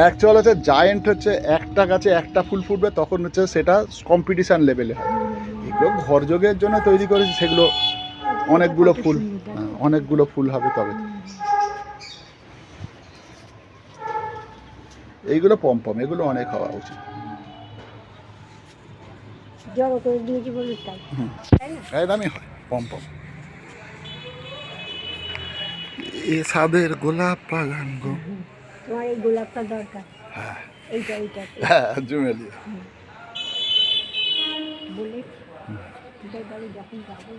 Actual হচ্ছে giant হচ্ছে একটা গাছে একটা ফুল ফুটবে, তখন হচ্ছে সেটা কম্পিটিশান লেভেলে হয়। এগুলো ঘরযোগের জন্য তৈরি করেছি, সেগুলো অনেকগুলো ফুল, অনেকগুলো ফুল হবে তবে তো। এইগুলো পম এগুলো অনেক হওয়া উচিত। জড়ো করে দিয়েছি বলে তাই, তাই না? একদমই হয় পম। এ সাদের গোলাপ বাগান গো। তোমার এই গোলাপটা দরকার, হ্যাঁ এইটা এইটা হ্যাঁ, জুমেলিয়া। বলে এটাই বাড়ি যখন যাবো